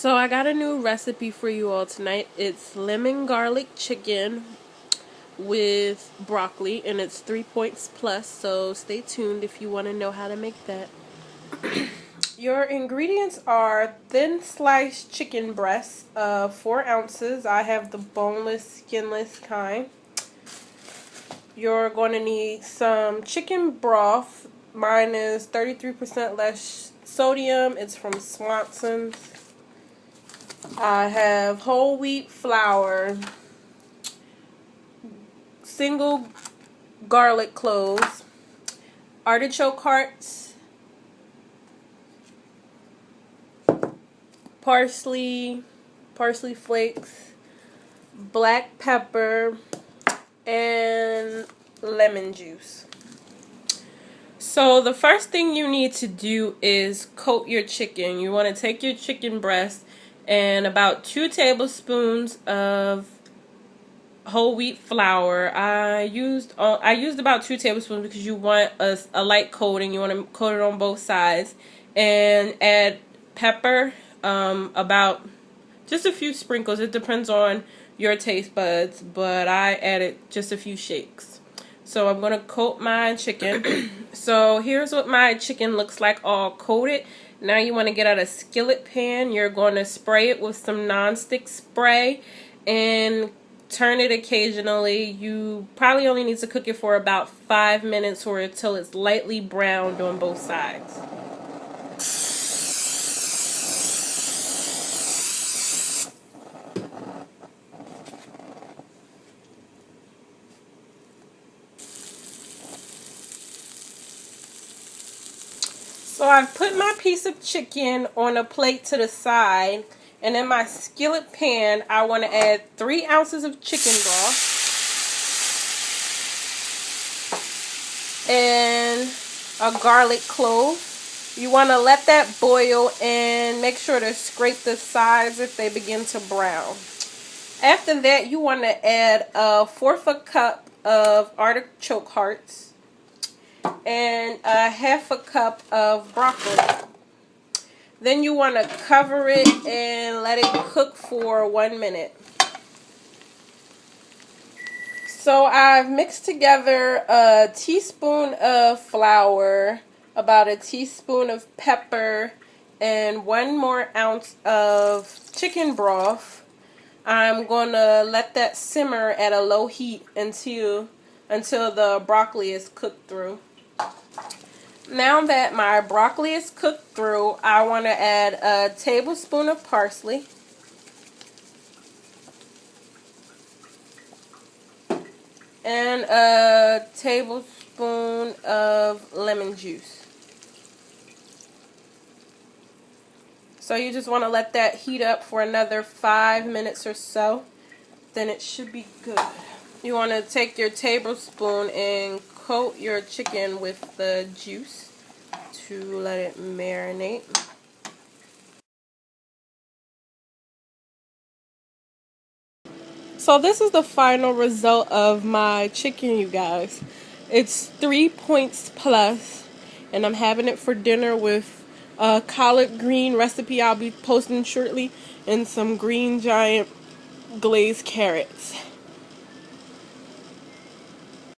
So I got a new recipe for you all tonight. It's lemon garlic chicken with broccoli, and it's 3 points plus, so stay tuned if you want to know how to make that. Your ingredients are thin sliced chicken breasts, 4 ounces. I have the boneless, skinless kind. You're going to need some chicken broth. Mine is 33% less sodium. It's from Swanson's. I have whole wheat flour, single garlic cloves, artichoke hearts, parsley flakes, black pepper, and lemon juice. So the first thing you need to do is coat your chicken. You want to take your chicken breast and about 2 tablespoons of whole wheat flour. I used about 2 tablespoons because you want a light coating. You want to coat it on both sides, and add pepper, about just a few sprinkles. It depends on your taste buds, but I added just a few shakes. So I'm going to coat my chicken. So here's what my chicken looks like all coated. Now you want to get out a skillet pan. You're going to spray it with some nonstick spray and turn it occasionally. You probably only need to cook it for about 5 minutes or until it's lightly browned on both sides. So I've put my piece of chicken on a plate to the side, and in my skillet pan I want to add 3 ounces of chicken broth and a garlic clove. You want to let that boil and make sure to scrape the sides if they begin to brown. After that, you want to add a 1/4 cup of artichoke hearts and a 1/2 cup of broccoli. Then you want to cover it and let it cook for 1 minute. So I've mixed together a teaspoon of flour, about a teaspoon of pepper, and 1 more ounce of chicken broth. I'm going to let that simmer at a low heat until the broccoli is cooked through. Now that my broccoli is cooked through, I want to add a tablespoon of parsley, and a tablespoon of lemon juice. So you just want to let that heat up for another 5 minutes or so. Then it should be good. You want to take your tablespoon and coat your chicken with the juice to let it marinate. So this is the final result of my chicken, you guys. It's 3 points plus, and I'm having it for dinner with a collard green recipe I'll be posting shortly and some green giant glazed carrots.